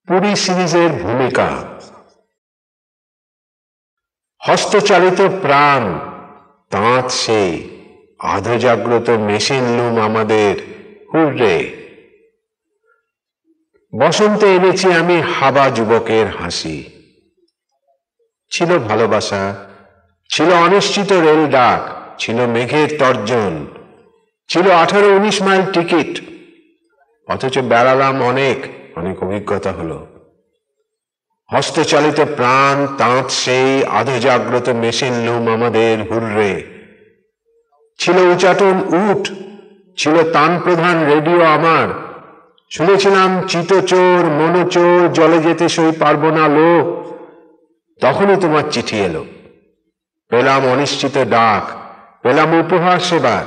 পুরী সিরিজের ভূমিকা। হস্তচালিত প্রাণ, তাঁত সেই আধজাগ্রত মেশিন লুম আমাদের, হুররে। বসন্তে এনেছি আমি হাবা যুবকের হাসি। ছিল ভালোবাসা, ছিল অনিশ্চিত রেল ডাক, ছিল মেঘের তর্জন, ছিল 18-19 মাইল টিকিট। অথচ বেড়ালাম অনেক অনেক অভিজ্ঞতা হলো। হস্তচালিত প্রাণ, তাঁত সেই আধজাগ্রত মেশিন লুম আমাদের, হুররে। ছিল উচাটন উট, ছিল তান প্রধান রেডিও আমার। শুনেছিলাম চিতচোর মনোচোর, জলে যেতে সই পারবো না লোক। তখনই তোমার চিঠি এলো, পেলাম অনিশ্চিত ডাক, পেলাম উপহার সেবার,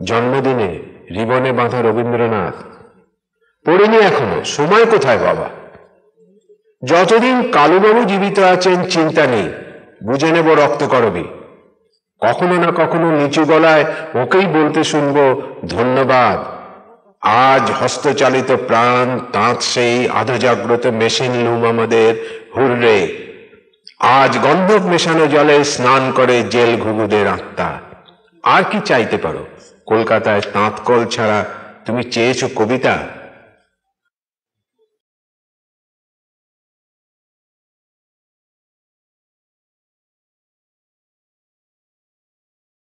জন্মদিনে রিবনে বাঁধা রবীন্দ্রনাথ। পড়িনি এখনো, সময় কোথায় বাবা? যতদিন কালুবাবু জীবিত আছেন চিন্তা নেই, বুঝে নেব রক্তকরবী। কখনো না কখনো নিচু গলায় ওকেই বলতে শুনবো ধন্যবাদ। আজ হস্তচালিত প্রাণ, তাঁত সেই আধজাগ্রত মেশিন লুম আমাদের, হুররে। আজ গন্ধক মেশানো জলে স্নান করে জেল ঘুঘুদের আত্মা। আর কি চাইতে পারো? কলকাতায় তাঁতকল ছাড়া তুমি চেয়েছো কবিতা?